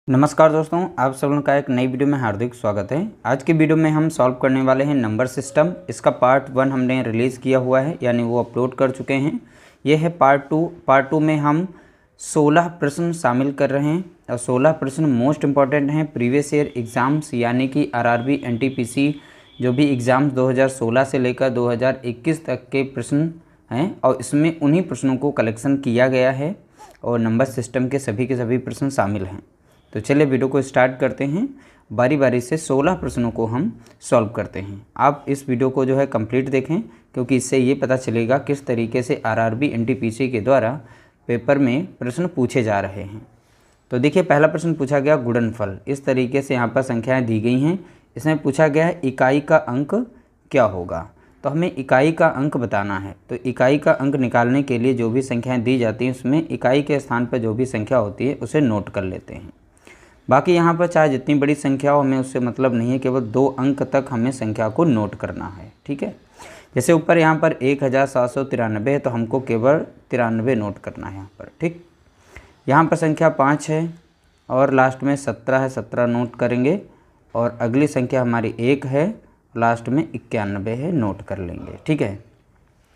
नमस्कार दोस्तों, आप सब लोगों का एक नई वीडियो में हार्दिक स्वागत है। आज की वीडियो में हम सॉल्व करने वाले हैं नंबर सिस्टम। इसका पार्ट 1 हमने रिलीज़ किया हुआ है, यानी वो अपलोड कर चुके हैं। ये है पार्ट 2। पार्ट 2 में हम 16 प्रश्न शामिल कर रहे हैं और 16 प्रश्न मोस्ट इम्पॉर्टेंट हैं प्रीवियस ईयर एग्ज़ाम्स, यानी कि आरआरबी एनटीपीसी जो भी एग्ज़ाम्स 2016 से लेकर 2021 तक के प्रश्न हैं, और इसमें उन्हीं प्रश्नों को कलेक्शन किया गया है और नंबर सिस्टम के सभी प्रश्न शामिल हैं। तो चलिए वीडियो को स्टार्ट करते हैं। बारी बारी से 16 प्रश्नों को हम सॉल्व करते हैं। आप इस वीडियो को जो है कंप्लीट देखें, क्योंकि इससे ये पता चलेगा किस तरीके से आरआरबी एनटीपीसी के द्वारा पेपर में प्रश्न पूछे जा रहे हैं। तो देखिए, पहला प्रश्न पूछा गया गुणनफल। इस तरीके से यहाँ पर संख्याएँ दी गई हैं। इसमें पूछा गया है इकाई का अंक क्या होगा। तो हमें इकाई का अंक बताना है। तो इकाई का अंक निकालने के लिए जो भी संख्याएँ दी जाती हैं, उसमें इकाई के स्थान पर जो भी संख्या होती है उसे नोट कर लेते हैं। बाकी यहाँ पर चाहे जितनी बड़ी संख्या हो, हमें उससे मतलब नहीं है, केवल 2 अंक तक हमें संख्या को नोट करना है। ठीक है, जैसे ऊपर यहाँ पर 1793 है, तो हमको केवल 93 नोट करना है यहाँ पर। ठीक, यहाँ पर संख्या 5 है और लास्ट में 17 है, 17 नोट करेंगे। और अगली संख्या हमारी 1 है, लास्ट में 91 है, नोट कर लेंगे। ठीक है,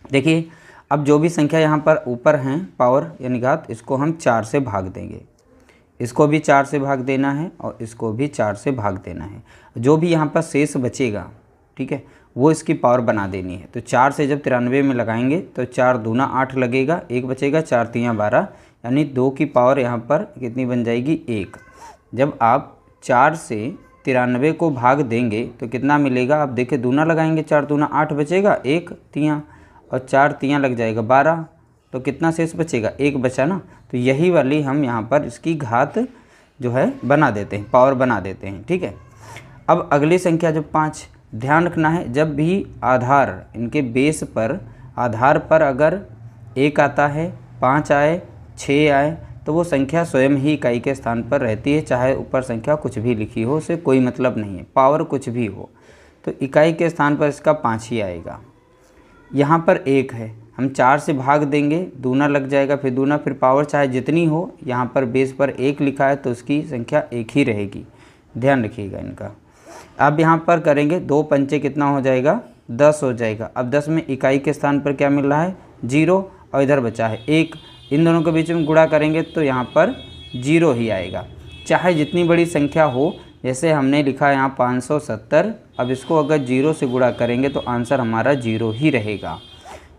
देखिए अब जो भी संख्या यहाँ पर ऊपर हैं पावर यानी घात, इसको हम 4 से भाग देंगे। इसको भी 4 से भाग देना है और इसको भी 4 से भाग देना है। जो भी यहाँ पर शेष बचेगा, ठीक है, वो इसकी पावर बना देनी है। तो 4 से जब 93 में लगाएंगे तो 4 दूना 8 लगेगा, 1 बचेगा, 4 तियाँ 12, यानी 2 की पावर यहाँ पर कितनी बन जाएगी, 1। जब आप 4 से 93 को भाग देंगे तो कितना मिलेगा, आप देखिए दूना लगाएंगे, 4 दूना 8 बचेगा, 1 तियाँ, और 4 तियाँ लग जाएगा 12, तो कितना शेष बचेगा, 1 बचा ना। तो यही वाली हम यहाँ पर इसकी घात जो है बना देते हैं, पावर बना देते हैं। ठीक है, अब अगली संख्या जो 5, ध्यान रखना है जब भी आधार इनके बेस पर आधार पर अगर 1 आता है, 5 आए, 6 आए, तो वो संख्या स्वयं ही इकाई के स्थान पर रहती है। चाहे ऊपर संख्या कुछ भी लिखी हो, उससे कोई मतलब नहीं है, पावर कुछ भी हो, तो इकाई के स्थान पर इसका 5 ही आएगा। यहाँ पर 1 है, हम 4 से भाग देंगे, दूना लग जाएगा, फिर दूना, फिर पावर चाहे जितनी हो, यहाँ पर बेस पर 1 लिखा है तो उसकी संख्या 1 ही रहेगी। ध्यान रखिएगा इनका। अब यहाँ पर करेंगे 2 पंचे कितना हो जाएगा, 10 हो जाएगा। अब 10 में इकाई के स्थान पर क्या मिल रहा है, 0, और इधर बचा है 1। इन दोनों के बीच में गुणा करेंगे तो यहाँ पर 0 ही आएगा, चाहे जितनी बड़ी संख्या हो। जैसे हमने लिखा यहाँ 570, अब इसको अगर 0 से गुणा करेंगे तो आंसर हमारा 0 ही रहेगा।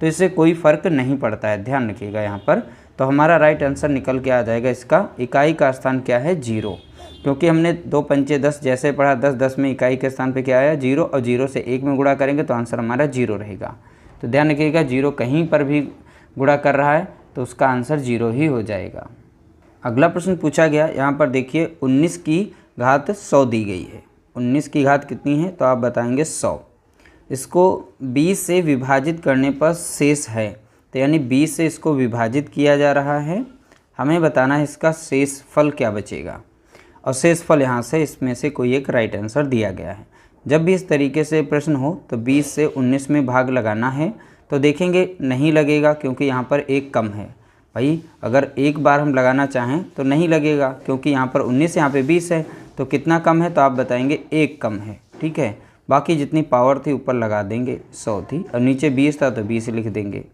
तो इससे कोई फ़र्क नहीं पड़ता है, ध्यान रखिएगा यहाँ पर। तो हमारा राइट आंसर निकल के आ जाएगा, इसका इकाई का स्थान क्या है, 0। क्योंकि हमने 2 पंचे 10 जैसे पढ़ा, 10 10 में इकाई के स्थान पे क्या आया, 0, और 0 से 1 में गुणा करेंगे तो आंसर हमारा 0 रहेगा। तो ध्यान रखिएगा, 0 कहीं पर भी गुणा कर रहा है तो उसका आंसर 0 ही हो जाएगा। अगला प्रश्न पूछा गया, यहाँ पर देखिए 19 की घात 100 दी गई है। 19 की घात कितनी है, तो आप बताएंगे 100। इसको 20 से विभाजित करने पर शेष है, तो यानी 20 से इसको विभाजित किया जा रहा है। हमें बताना है इसका शेष फल क्या बचेगा, और शेष फल यहाँ से इसमें से कोई एक राइट आंसर दिया गया है। जब भी इस तरीके से प्रश्न हो तो 20 से 19 में भाग लगाना है। तो देखेंगे नहीं लगेगा, क्योंकि यहाँ पर 1 कम है। भाई अगर एक बार हम लगाना चाहें तो नहीं लगेगा, क्योंकि यहाँ पर 19 यहाँ पे 20 है, तो कितना कम है, तो आप बताएंगे 1 कम है। ठीक है, बाकी जितनी पावर थी ऊपर लगा देंगे, 100 थी, और नीचे 20 था तो 20 लिख देंगे।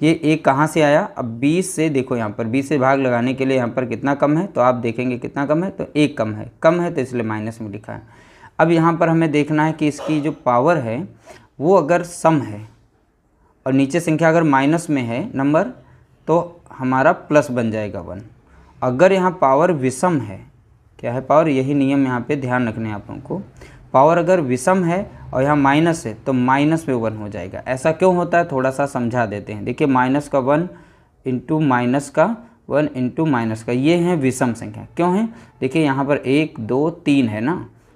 ये 1 कहाँ से आया, अब 20 से देखो, यहाँ पर 20 से भाग लगाने के लिए यहाँ पर कितना कम है, तो आप देखेंगे कितना कम है, तो 1 कम है तो इसलिए माइनस में लिखा है। अब यहाँ पर हमें देखना है कि इसकी जो पावर है वो अगर सम है और नीचे संख्या अगर माइनस में है नंबर, तो हमारा प्लस बन जाएगा 1। अगर यहाँ पावर विषम है, क्या है पावर, यही नियम यहाँ पे ध्यान रखने हैं आप लोगों को। पावर अगर विषम है और यहाँ माइनस है तो माइनस में 1 हो जाएगा। ऐसा क्यों होता है, थोड़ा सा समझा देते हैं। देखिए माइनस का 1 इंटू माइनस का 1 इंटू माइनस का, ये है विषम संख्या। क्यों है, देखिए यहाँ पर 1 2 3 है ना,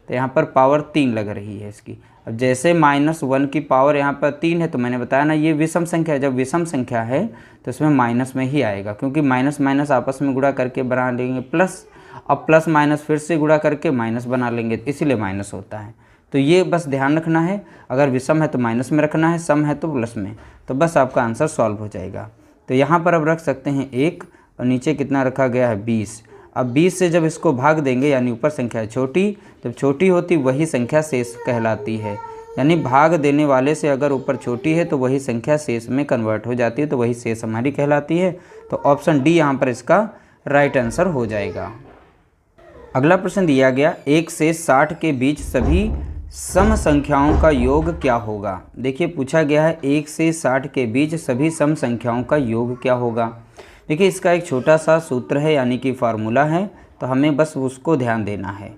तो यहाँ पर पावर 3 लग रही है इसकी। अब जैसे -1 की पावर यहाँ पर 3 है, तो मैंने बताया ना ये विषम संख्या है। जब विषम संख्या है तो इसमें माइनस में ही आएगा, क्योंकि माइनस माइनस आपस में गुणा करके बना लेंगे प्लस, अब प्लस माइनस फिर से गुणा करके माइनस बना लेंगे, इसीलिए माइनस होता है। तो ये बस ध्यान रखना है, अगर विषम है तो माइनस में रखना है, सम है तो प्लस में, तो बस आपका आंसर सॉल्व हो जाएगा। तो यहाँ पर अब रख सकते हैं 1, और नीचे कितना रखा गया है, 20। अब 20 से जब इसको भाग देंगे यानी ऊपर संख्या छोटी, जब छोटी होती वही संख्या शेष कहलाती है। यानी भाग देने वाले से अगर ऊपर छोटी है तो वही संख्या शेष में कन्वर्ट हो जाती है, तो वही शेष हमारी कहलाती है। तो ऑप्शन डी यहाँ पर इसका राइट आंसर हो जाएगा। अगला प्रश्न दिया गया 1 से 60 के बीच सभी सम संख्याओं का योग क्या होगा। देखिए पूछा गया है 1 से 60 के बीच सभी सम संख्याओं का योग क्या होगा। देखिए इसका एक छोटा सा सूत्र है यानी कि फार्मूला है, तो हमें बस उसको ध्यान देना है।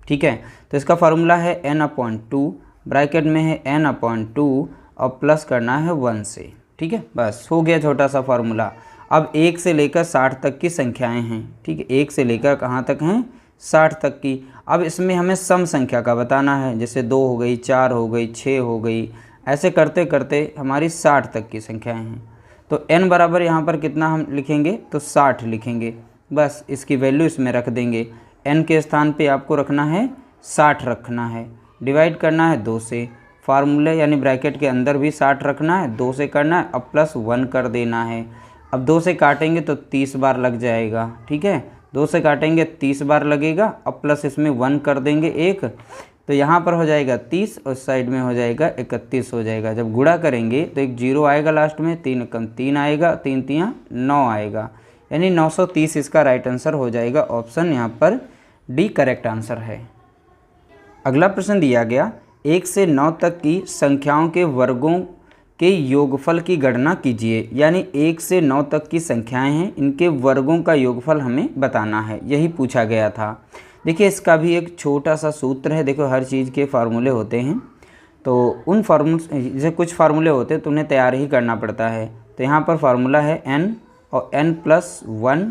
ठीक है, तो इसका फार्मूला है n/2, ब्रैकेट में है n/2 और प्लस करना है 1 से। ठीक है, बस हो गया छोटा सा फार्मूला। अब 1 से लेकर 60 तक की संख्याएं हैं। ठीक है, 1 से लेकर कहाँ तक हैं, 60 तक की। अब इसमें हमें सम संख्या का बताना है, जैसे 2 हो गई, 4 हो गई, 6 हो गई, ऐसे करते करते हमारी 60 तक की संख्याएं हैं। तो n बराबर यहाँ पर कितना हम लिखेंगे, तो 60 लिखेंगे। बस इसकी वैल्यू इसमें रख देंगे। n के स्थान पे आपको रखना है 60 रखना है, डिवाइड करना है 2 से, फार्मूले यानी ब्रैकेट के अंदर भी 60 रखना है, 2 से करना है, अब प्लस 1 कर देना है। अब 2 से काटेंगे तो 30 बार लग जाएगा। ठीक है, 2 से काटेंगे 30 बार लगेगा, अब प्लस इसमें 1 कर देंगे 1, तो यहाँ पर हो जाएगा 30 और साइड में हो जाएगा 31 हो जाएगा। जब गुणा करेंगे तो एक 0 आएगा लास्ट में, 3 कम 3 आएगा, 3 3 9 आएगा, यानी 930 इसका राइट आंसर हो जाएगा। ऑप्शन यहाँ पर डी करेक्ट आंसर है। अगला प्रश्न दिया गया 1 से 9 तक की संख्याओं के वर्गों के योगफल की गणना कीजिए। यानी 1 से 9 तक की संख्याएं हैं, इनके वर्गों का योगफल हमें बताना है, यही पूछा गया था। देखिए इसका भी एक छोटा सा सूत्र है। देखो हर चीज़ के फार्मूले होते हैं, तो उन फार्मूले जैसे कुछ फार्मूले होते हैं तो उन्हें तैयार ही करना पड़ता है। तो यहाँ पर फार्मूला है n और n+1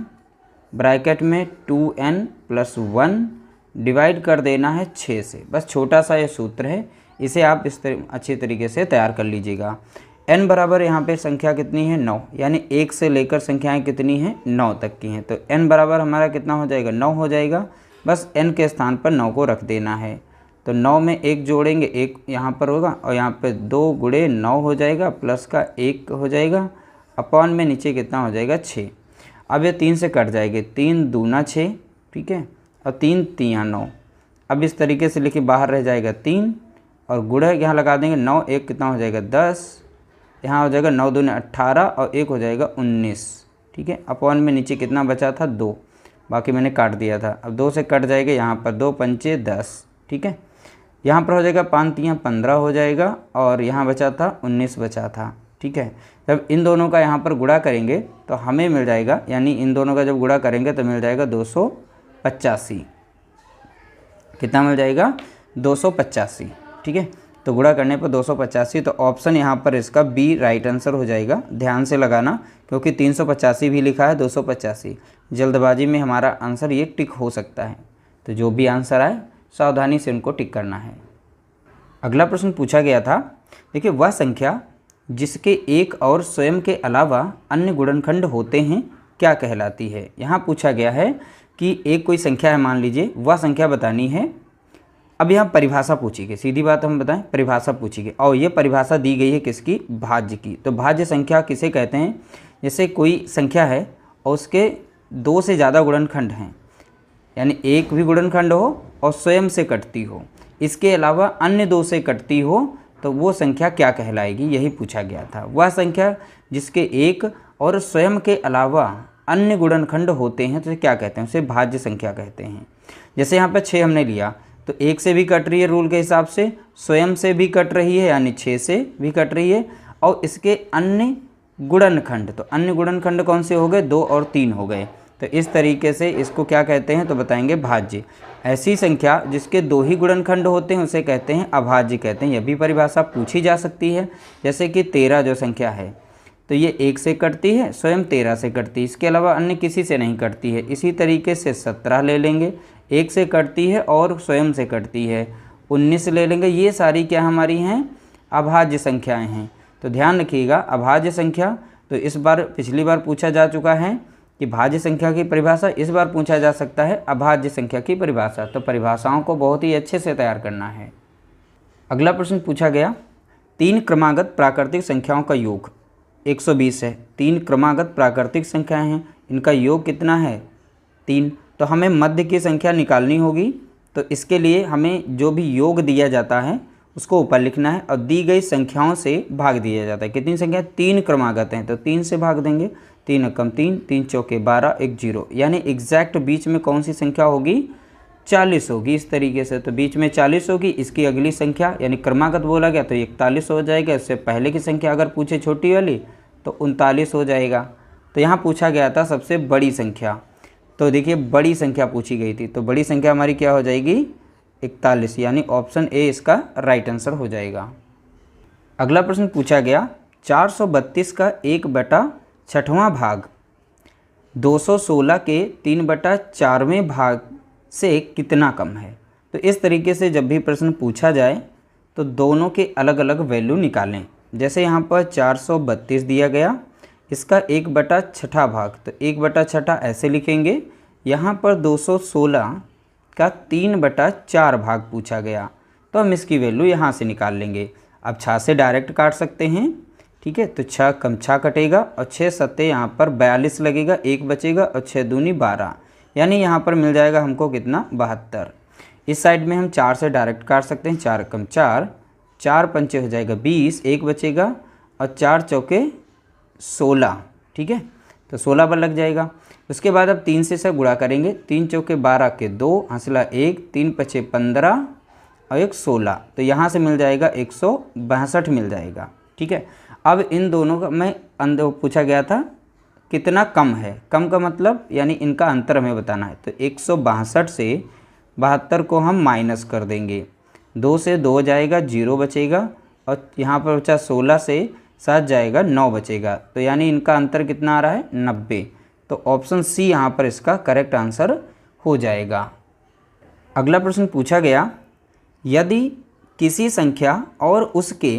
ब्रैकेट में 2n + 1 डिवाइड कर देना है 6 से। बस छोटा सा ये सूत्र है, इसे आप इस अच्छे तरीके से तैयार कर लीजिएगा। n बराबर यहाँ पे संख्या कितनी है, 9, यानी 1 से लेकर संख्याएं कितनी हैं, 9 तक की हैं। तो n बराबर हमारा कितना हो जाएगा, 9 हो जाएगा। बस n के स्थान पर 9 को रख देना है। तो 9 में 1 जोड़ेंगे, 1 यहाँ पर होगा और यहाँ पे 2 गुणे 9 हो जाएगा, प्लस का 1 हो जाएगा, अपॉन में नीचे कितना हो जाएगा, 6। अब ये 3 से कट जाएंगे, 3 दूना 6, ठीक है, और 3 3 9। अब इस तरीके से लिखिए, बाहर रह जाएगा 3 और गुणा यहाँ लगा देंगे, 9 1 कितना हो जाएगा, 10, यहाँ हो जाएगा 9 दूने 18 और 1 हो जाएगा 19। ठीक है, अपॉन में नीचे कितना बचा था, 2, बाकी मैंने काट दिया था। अब 2 से कट जाएगा, यहाँ पर 2 पंचे 10। ठीक है, यहाँ पर हो जाएगा 5 3 15 हो जाएगा और यहाँ बचा था 19 बचा था। ठीक है, जब इन दोनों का यहाँ पर गुणा करेंगे तो हमें मिल जाएगा, यानी इन दोनों का जब गुणा करेंगे तो मिल जाएगा 285। कितना मिल जाएगा, 285। ठीक है, तो गुणा करने पर 285, तो ऑप्शन यहाँ पर इसका बी राइट आंसर हो जाएगा। ध्यान से लगाना, क्योंकि 385 भी लिखा है, 285, जल्दबाजी में हमारा आंसर ये टिक हो सकता है। तो जो भी आंसर आए सावधानी से उनको टिक करना है। अगला प्रश्न पूछा गया था, देखिए वह संख्या जिसके एक और स्वयं के अलावा अन्य गुणनखंड होते हैं क्या कहलाती है। यहाँ पूछा गया है कि एक कोई संख्या है, मान लीजिए, वह संख्या बतानी है। अब यहाँ परिभाषा पूछी गई, सीधी बात हम बताएं, परिभाषा पूछी गई और ये परिभाषा दी गई है किसकी, भाज्य की। तो भाज्य संख्या किसे कहते हैं, जैसे कोई संख्या है और उसके 2 से ज़्यादा गुणनखंड हैं, यानी एक भी गुणनखंड हो और स्वयं से कटती हो, इसके अलावा अन्य 2 से कटती हो, तो वो संख्या क्या कहलाएगी, यही पूछा गया था। वह संख्या जिसके एक और स्वयं के अलावा अन्य गुणनखंड होते हैं तो क्या कहते हैं, उसे भाज्य संख्या कहते हैं। जैसे यहाँ पर 6 हमने लिया, तो 1 से भी कट रही है रूल के हिसाब से, स्वयं से भी कट रही है यानी 6 से भी कट रही है, और इसके अन्य गुणनखंड, तो अन्य गुणनखंड कौन से हो गए, 2 और 3 हो गए। तो इस तरीके से इसको क्या कहते हैं, तो बताएंगे भाज्य। ऐसी संख्या जिसके 2 ही गुणनखंड होते हैं उसे कहते हैं अभाज्य कहते हैं। यह भी परिभाषा पूछी जा सकती है, जैसे कि 13 जो संख्या है, तो ये 1 से कटती है, स्वयं 13 से कटती है, इसके अलावा अन्य किसी से नहीं कटती है। इसी तरीके से 17 ले लेंगे, 1 से कटती है और स्वयं से कटती है। 19 ले लेंगे, ये सारी क्या हमारी हैं, अभाज्य संख्याएं हैं। तो ध्यान रखिएगा, अभाज्य संख्या तो इस बार पिछली बार पूछा जा चुका है कि भाज्य संख्या की परिभाषा, इस बार पूछा जा सकता है अभाज्य संख्या की परिभाषा। तो परिभाषाओं को बहुत ही अच्छे से तैयार करना है। अगला प्रश्न पूछा गया, 3 क्रमागत प्राकृतिक संख्याओं का योग 120 है। 3 क्रमागत प्राकृतिक संख्याएं हैं, इनका योग कितना है, 3। तो हमें मध्य की संख्या निकालनी होगी। तो इसके लिए हमें जो भी योग दिया जाता है उसको ऊपर लिखना है और दी गई संख्याओं से भाग दिया जाता है। कितनी संख्या? 3 क्रमागत हैं तो 3 से भाग देंगे। 3 एकम 3, 3 चौके 12, 1 0, यानी एग्जैक्ट बीच में कौन सी संख्या होगी? 40 होगी। इस तरीके से तो बीच में 40 होगी, इसकी अगली संख्या यानी क्रमागत बोला गया तो 41 हो जाएगा। इससे पहले की संख्या अगर पूछे छोटी वाली तो 39 हो जाएगा। तो यहाँ पूछा गया था सबसे बड़ी संख्या, तो देखिए बड़ी संख्या पूछी गई थी, तो बड़ी संख्या हमारी क्या हो जाएगी? 41, यानी ऑप्शन ए इसका राइट आंसर हो जाएगा। अगला प्रश्न पूछा गया 432 का 1/6वां भाग 216 के 3/4वें भाग से कितना कम है? तो इस तरीके से जब भी प्रश्न पूछा जाए तो दोनों के अलग अलग वैल्यू निकालें। जैसे यहाँ पर 432 दिया गया, इसका 1/6 भाग, तो 1/6 ऐसे लिखेंगे। यहाँ पर 216 का 3/4 भाग पूछा गया तो हम इसकी वैल्यू यहाँ से निकाल लेंगे। अब 6 से डायरेक्ट काट सकते हैं, ठीक है। तो 6 कम 6 कटेगा और 6 सत्ते यहाँ पर 42 लगेगा, 1 बचेगा और 6 दूनी 12, यानी यहाँ पर मिल जाएगा हमको कितना? 72। इस साइड में हम 4 से डायरेक्ट काट सकते हैं। 4 कम 4, 4 पंचे हो जाएगा 20, 1 बचेगा और 4 चौके 16, ठीक है। तो 16 पर लग जाएगा। उसके बाद अब 3 से गुणा करेंगे। 3 चौके 12 के 2, हासिला 1, 3 पचे 15 और 1 16, तो यहाँ से मिल जाएगा 162 मिल जाएगा, ठीक है। अब इन दोनों का मैं अंदर पूछा गया था कितना कम है, कम का मतलब यानी इनका अंतर हमें बताना है। तो 162 से 72 को हम माइनस कर देंगे। 2 से 2 जाएगा, 0 बचेगा और यहाँ पर बचा 16 से 7 जाएगा, 9 बचेगा, तो यानी इनका अंतर कितना आ रहा है? 90। तो ऑप्शन सी यहाँ पर इसका करेक्ट आंसर हो जाएगा। अगला प्रश्न पूछा गया यदि किसी संख्या और उसके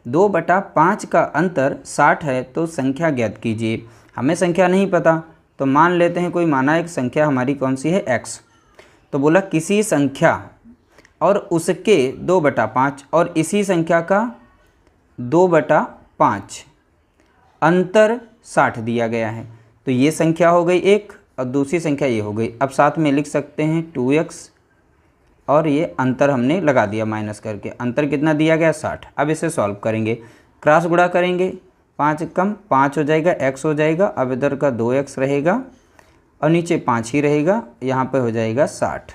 2/5 का अंतर 60 है तो संख्या ज्ञात कीजिए। हमें संख्या नहीं पता तो मान लेते हैं कोई माना एक संख्या हमारी कौन सी है? x। तो बोला किसी संख्या और उसके 2/5 और इसी संख्या का 2/5 अंतर 60 दिया गया है। तो ये संख्या हो गई एक और दूसरी संख्या ये हो गई। अब साथ में लिख सकते हैं 2x और ये अंतर हमने लगा दिया माइनस करके। अंतर कितना दिया गया? 60। अब इसे सॉल्व करेंगे, क्रॉस गुणा करेंगे। 5 कम 5 हो जाएगा, x हो जाएगा। अब इधर का 2x रहेगा और नीचे 5 ही रहेगा, यहाँ पे हो जाएगा 60।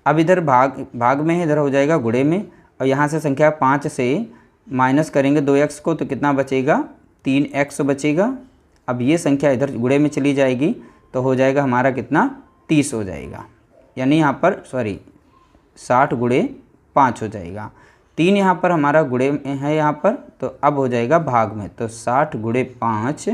अब इधर भाग में है, इधर हो जाएगा गुणे में, और यहाँ से संख्या 5 से माइनस करेंगे 2x को तो कितना बचेगा? 3x बचेगा। अब ये संख्या इधर गुणे में चली जाएगी तो हो जाएगा हमारा कितना? 30 हो जाएगा, यानी यहाँ पर 60 गुणे 5 हो जाएगा। 3 यहाँ पर हमारा गुणे में है यहाँ पर, तो अब हो जाएगा भाग में, तो 60 गुणे 5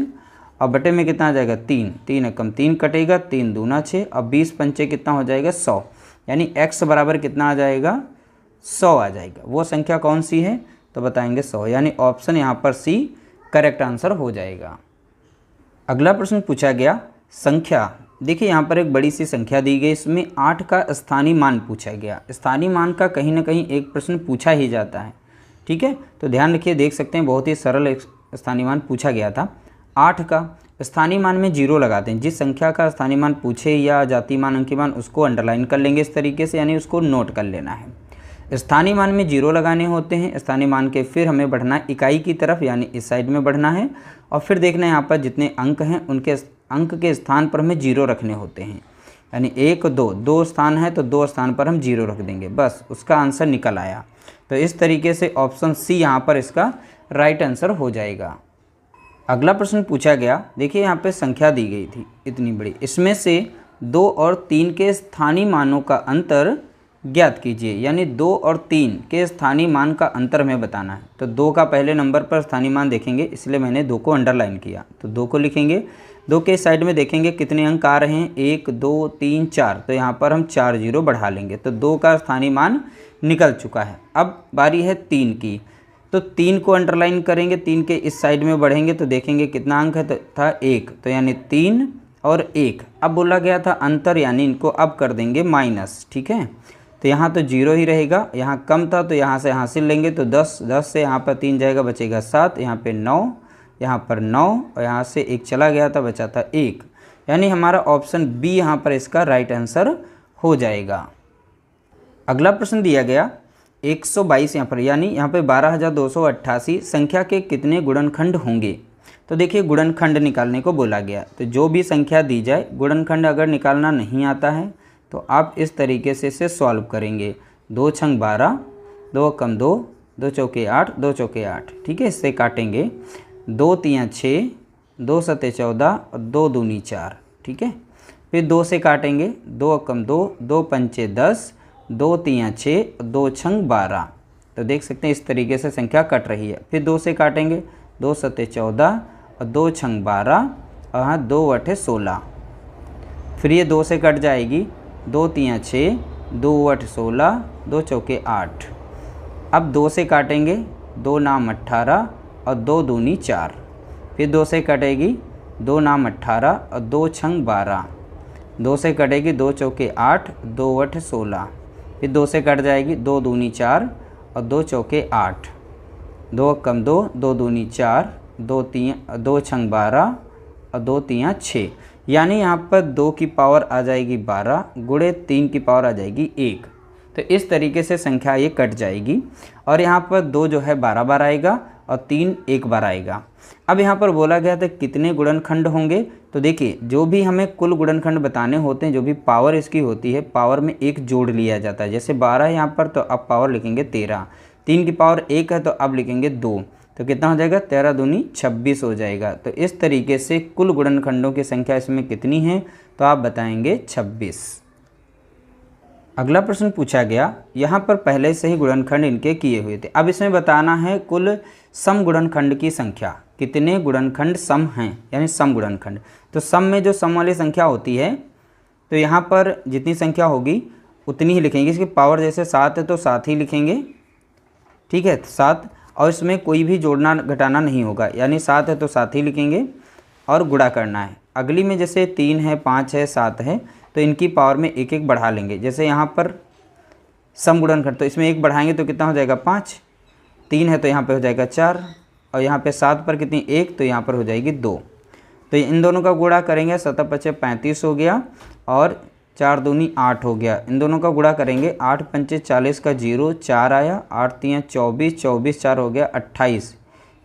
और बटे में कितना आ जाएगा? 3। 3 एकम 3 कटेगा, 3 दूना 6 और 20 पंचे कितना हो जाएगा? 100, यानी x बराबर कितना आ जाएगा? 100 आ जाएगा। वो संख्या कौन सी है? तो बताएंगे 100, यानी ऑप्शन यहाँ पर सी करेक्ट आंसर हो जाएगा। अगला प्रश्न पूछा गया संख्या, देखिए यहाँ पर एक बड़ी सी संख्या दी गई, इसमें 8 का स्थानीय मान पूछा गया। स्थानीय मान का कहीं ना कहीं एक प्रश्न पूछा ही जाता है, ठीक है। तो ध्यान रखिए, देख सकते हैं बहुत ही सरल एक स्थानीय मान पूछा गया था। 8 का स्थानीय मान में 0 लगाते हैं। जिस संख्या का स्थानीय मान पूछे या जाति मान, अंकीय मान, उसको अंडरलाइन कर लेंगे इस तरीके से, यानी उसको नोट कर लेना है। स्थानीय मान में 0 लगाने होते हैं। स्थानीय मान के फिर हमें बढ़ना है इकाई की तरफ, यानी इस साइड में बढ़ना है और फिर देखना है यहाँ पर जितने अंक हैं उनके अंक के स्थान पर हमें 0 रखने होते हैं। यानी 1 2 स्थान है तो 2 स्थान पर हम 0 रख देंगे, बस उसका आंसर निकल आया। तो इस तरीके से ऑप्शन सी यहाँ पर इसका राइट आंसर हो जाएगा। अगला प्रश्न पूछा गया, देखिए यहाँ पे संख्या दी गई थी इतनी बड़ी, इसमें से 2 और 3 के स्थानीय मानों का अंतर ज्ञात कीजिए। यानी 2 और 3 के स्थानीय मान का अंतर हमें बताना है। तो 2 का पहले नंबर पर स्थानीय मान देखेंगे, इसलिए मैंने 2 को अंडरलाइन किया। तो 2 को लिखेंगे, 2 के साइड में देखेंगे कितने अंक आ रहे हैं, 1 2 3 4, तो यहाँ पर हम 4 0 बढ़ा लेंगे। तो 2 का स्थानीय मान निकल चुका है। अब बारी है 3 की, तो 3 को अंडरलाइन करेंगे, 3 के इस साइड में बढ़ेंगे तो देखेंगे कितना अंक है, तो था 1, तो यानी 3 और 1। अब बोला गया था अंतर, यानी इनको अब कर देंगे माइनस, ठीक है। तो यहाँ तो 0 ही रहेगा, यहाँ कम था तो यहाँ से हासिल लेंगे, तो 10 से यहाँ पर 3 जाएगा, बचेगा 7, यहाँ पे 9, यहाँ पर 9 और यहाँ से 1 चला गया था, बचा था 1, यानी हमारा ऑप्शन बी यहाँ पर इसका राइट आंसर हो जाएगा। अगला प्रश्न दिया गया 122 यहाँ पर, यानी यहाँ पे 12,288 संख्या के कितने गुणनखंड होंगे। तो देखिए गुणनखंड निकालने को बोला गया, तो जो भी संख्या दी जाए गुणनखंड अगर निकालना नहीं आता है तो आप इस तरीके से इसे सॉल्व करेंगे। 2 छंग 12, 2 कम 2, 2 चौके 8, 2 चौके 8, ठीक है। इससे काटेंगे 2 तियाँ 6, 2 सते 14 और 2 दूनी 4, ठीक है। फिर 2 से काटेंगे, 2 कम 2, 2 पंचे 10, 2 तियाँ 6, 2 छंग 12। तो देख सकते हैं इस तरीके से संख्या कट रही है। फिर 2 से काटेंगे, 2 सते 14 और 2 छंग 12 और हाँ 2 अठे 16। फिर ये 2 से कट जाएगी, 2 तियाँ 6, 2 अठ 16, 2 चौके 8। अब 2 से काटेंगे, 2 नाम 18 और 2 दूनी 4। फिर 2 से कटेगी, 2 नाम 18 और 2 छंग 12। 2 से कटेगी, 2 चौके 8, 2 अठ 16। फिर 2 से कट जाएगी, 2 दूनी 4 और 2 चौके 8। 2 कम 2, 2 दूनी 4, 2 छंग 12 और 2 तियाँ 6। यानी यहाँ पर 2 की पावर आ जाएगी 12 गुणे 3 की पावर आ जाएगी 1। तो इस तरीके से संख्या ये कट जाएगी और यहाँ पर 2 जो है 12 बार आएगा और 3 एक बार आएगा। अब यहाँ पर बोला गया था कितने गुणनखंड होंगे। तो देखिए जो भी हमें कुल गुणनखंड बताने होते हैं, जो भी पावर इसकी होती है, पावर में 1 जोड़ लिया जाता है। जैसे 12 है यहाँ पर तो अब पावर लिखेंगे 13, 3 की पावर 1 है तो अब लिखेंगे 2, तो कितना हो जाएगा 13 दूनी 26 हो जाएगा। तो इस तरीके से कुल गुणनखंडों की संख्या इसमें कितनी है, तो आप बताएंगे 26। अगला प्रश्न पूछा गया, यहाँ पर पहले से ही गुणनखंड इनके किए हुए थे। अब इसमें बताना है कुल सम गुणनखंड की संख्या, कितने गुणनखंड सम हैं, यानी सम गुणनखंड। तो सम में जो सम वाली संख्या होती है, तो यहाँ पर जितनी संख्या होगी उतनी ही लिखेंगे। इसकी पावर जैसे 7 है तो 7 ही लिखेंगे, ठीक है 7, और इसमें कोई भी जोड़ना घटाना नहीं होगा, यानी 7 है तो 7 ही लिखेंगे और गुणा करना है। अगली में जैसे 3 है, 5 है, 7 है, तो इनकी पावर में 1 बढ़ा लेंगे। जैसे यहाँ पर सम गुणनखंड, तो इसमें 1 बढ़ाएंगे तो कितना हो जाएगा 5, 3 है तो यहाँ पे हो जाएगा 4, और यहाँ पे 7 पर कितनी 1, तो यहाँ पर हो जाएगी 2। तो इन दोनों का गुणा करेंगे, 7 पचे 35 हो गया और 4 दूनी 8 हो गया। इन दोनों का गुणा करेंगे, 8 पंचे 40 का 0, 4 आया, 8 तियाँ 24, 24 4 हो गया 28,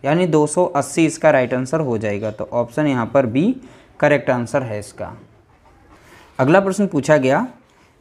यानी 280 इसका राइट आंसर हो जाएगा। तो ऑप्शन यहाँ पर बी करेक्ट आंसर है इसका। अगला प्रश्न पूछा गया,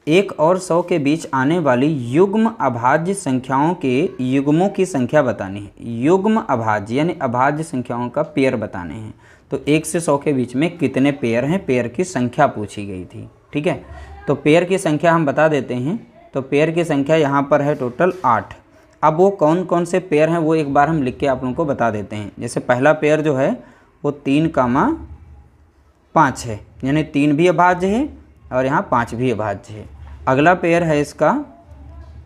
1 और 100 के बीच आने वाली युग्म अभाज्य संख्याओं के युग्मों की संख्या बतानी है। युग्म अभाज्य यानी अभाज्य संख्याओं का पेयर बताने हैं। तो 1 से 100 के बीच में कितने पेयर हैं, पेयर की संख्या पूछी गई थी, ठीक है। तो पेयर की संख्या हम बता देते हैं। तो पेयर की संख्या यहाँ पर है टोटल 8। अब वो कौन कौन से पेयर हैं वो एक बार हम लिख के आप लोगों को बता देते हैं। जैसे पहला पेयर जो है वो 3,5 है, यानी 3 भी अभाज्य है और यहाँ 5 भी अभाज्य है। अगला पेयर है इसका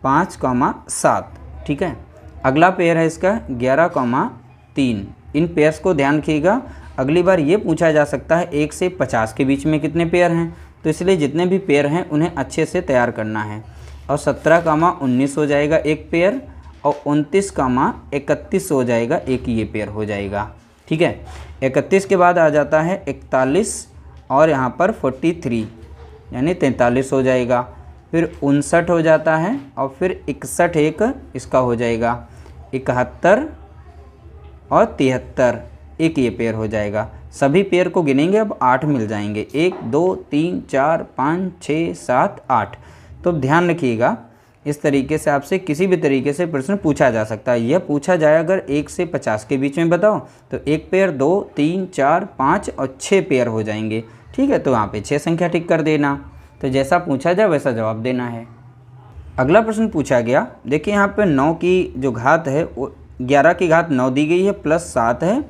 5,7, ठीक है। अगला पेयर है इसका 11,3। इन पेयर्स को ध्यान रखिएगा, अगली बार ये पूछा जा सकता है 1 से 50 के बीच में कितने पेयर हैं, तो इसलिए जितने भी पेयर हैं उन्हें अच्छे से तैयार करना है। और 17,19 हो जाएगा एक पेयर, और 29,31 हो जाएगा एक ये पेयर हो जाएगा, ठीक है। 31 के बाद आ जाता है 41 और यहाँ पर 43 यानी 43 हो जाएगा। फिर 59 हो जाता है और फिर 61 एक इसका हो जाएगा, 71 और 73 एक ये पेयर हो जाएगा। सभी पेयर को गिनेंगे, अब 8 मिल जाएंगे, 1 2 3 4 5 6 7 8। तो ध्यान रखिएगा, इस तरीके से आपसे किसी भी तरीके से प्रश्न पूछा जा सकता है। यह पूछा जाए अगर 1 से 50 के बीच में बताओ तो 1 पेयर 2 3 4 5 और 6 पेयर हो जाएंगे, ठीक है। तो यहाँ पे 6 संख्या टिक कर देना। तो जैसा पूछा जाए वैसा जवाब देना है। अगला प्रश्न पूछा गया, देखिए यहाँ पे 9 की जो घात है वो 11 की घात 9 दी गई है प्लस 7 है।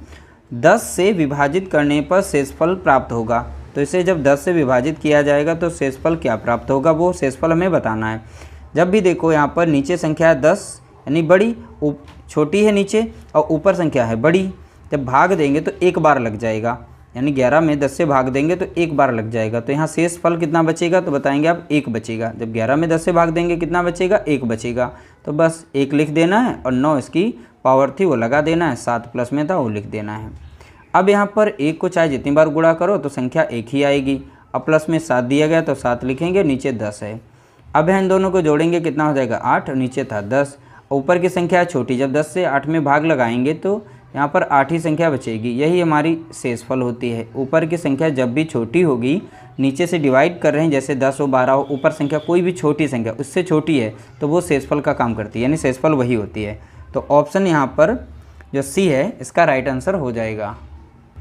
10 से विभाजित करने पर शेषफल प्राप्त होगा। तो इसे जब 10 से विभाजित किया जाएगा तो शेषफल क्या प्राप्त होगा, वो शेषफल हमें बताना है। जब भी देखो यहाँ पर नीचे संख्या है 10 यानी बड़ी, छोटी है नीचे और ऊपर संख्या है बड़ी, जब भाग देंगे तो एक बार लग जाएगा, यानी 11 में 10 से भाग देंगे तो एक बार लग जाएगा। तो यहाँ शेषफल कितना बचेगा, तो बताएंगे आप 1 बचेगा। जब 11 में 10 से भाग देंगे कितना बचेगा, 1 बचेगा। तो बस 1 लिख देना है और 9 इसकी पावर थी वो लगा देना है, 7 प्लस में था वो लिख देना है। अब यहाँ पर 1 को चाहे जितनी बार गुणा करो तो संख्या 1 ही आएगी। अब प्लस में 7 दिया गया तो 7 लिखेंगे, नीचे 10 है। अब इन दोनों को जोड़ेंगे, कितना हो जाएगा 8, और नीचे था 10। ऊपर की संख्या छोटी, जब 10 से 8 में भाग लगाएंगे तो यहाँ पर 8 ही संख्या बचेगी, यही हमारी शेषफल होती है। ऊपर की संख्या जब भी छोटी होगी, नीचे से डिवाइड कर रहे हैं, जैसे 10 हो, 12 हो, ऊपर संख्या कोई भी छोटी संख्या उससे छोटी है तो वो शेषफल का काम करती है, यानी शेषफल वही होती है। तो ऑप्शन यहाँ पर जो सी है इसका राइट आंसर हो जाएगा।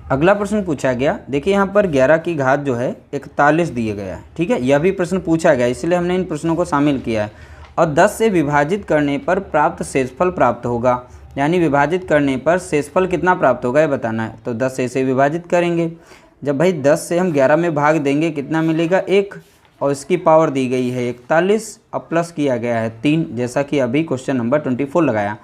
अगला प्रश्न पूछा गया, देखिए यहाँ पर 11 की घात जो है 41 दिए गया है, ठीक है। यह भी प्रश्न पूछा गया, इसलिए हमने इन प्रश्नों को शामिल किया है। और 10 से विभाजित करने पर प्राप्त शेषफल प्राप्त होगा, यानी विभाजित करने पर शेषफल कितना प्राप्त होगा ये बताना है। तो 10 से विभाजित करेंगे, जब भाई 10 से हम 11 में भाग देंगे कितना मिलेगा 1, और इसकी पावर दी गई है 41, अब प्लस किया गया है 3, जैसा कि अभी क्वेश्चन नंबर 24 लगाया,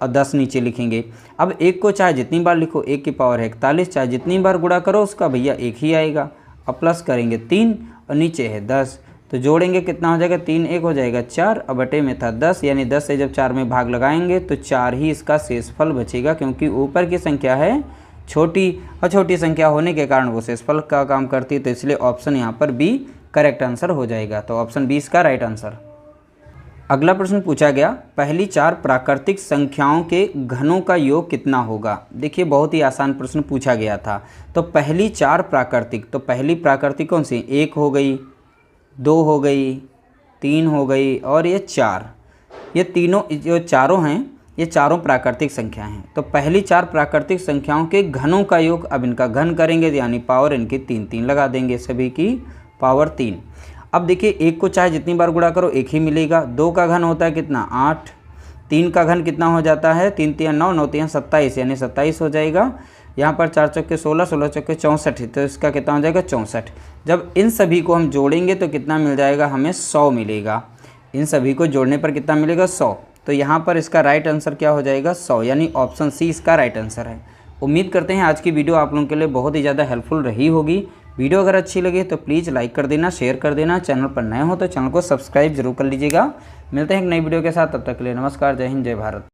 और 10 नीचे लिखेंगे। अब 1 को चाहे जितनी बार लिखो, 1 की पावर है 41, चाहे जितनी बार गुणा करो उसका भैया 1 ही आएगा। अब प्लस करेंगे 3 और नीचे है 10, तो जोड़ेंगे कितना हो जाएगा 3 1 हो जाएगा 4, अब बटे में था 10, यानी 10 से जब 4 में भाग लगाएंगे तो 4 ही इसका शेषफल बचेगा, क्योंकि ऊपर की संख्या है छोटी और छोटी संख्या होने के कारण वो शेषफल का काम करती है। तो इसलिए ऑप्शन यहाँ पर बी करेक्ट आंसर हो जाएगा। तो ऑप्शन बी इसका राइट आंसर। अगला प्रश्न पूछा गया, पहली 4 प्राकृतिक संख्याओं के घनों का योग कितना होगा। देखिए बहुत ही आसान प्रश्न पूछा गया था। तो पहली 4 प्राकृतिक, तो पहली प्राकृतिक कौन सी, 1 हो गई, 2 हो गई, 3 हो गई और ये 4, ये तीनों जो चारों हैं ये चारों प्राकृतिक संख्या हैं। तो पहली 4 प्राकृतिक संख्याओं के घनों का योग, अब इनका घन करेंगे यानी पावर इनकी 3 3 लगा देंगे, सभी की पावर 3। अब देखिए 1 को चाहे जितनी बार गुणा करो 1 ही मिलेगा। 2 का घन होता है कितना 8, 3 का घन कितना हो जाता है 3 3 9 9 3 27, यानी 27 हो जाएगा। यहाँ पर 4 चौके 16, 16 चौके 64, तो इसका कितना हो जाएगा 64। जब इन सभी को हम जोड़ेंगे तो कितना मिल जाएगा, हमें 100 मिलेगा। इन सभी को जोड़ने पर कितना मिलेगा 100। तो यहाँ पर इसका राइट आंसर क्या हो जाएगा 100, यानी ऑप्शन सी इसका राइट आंसर है। उम्मीद करते हैं आज की वीडियो आप लोगों के लिए बहुत ही ज़्यादा हेल्पफुल रही होगी। वीडियो अगर अच्छी लगे तो प्लीज़ लाइक कर देना, शेयर कर देना। चैनल पर नए हो तो चैनल को सब्सक्राइब जरूर कर लीजिएगा। मिलते हैं एक नई वीडियो के साथ, तब तक के लिए नमस्कार, जय हिंद, जय भारत।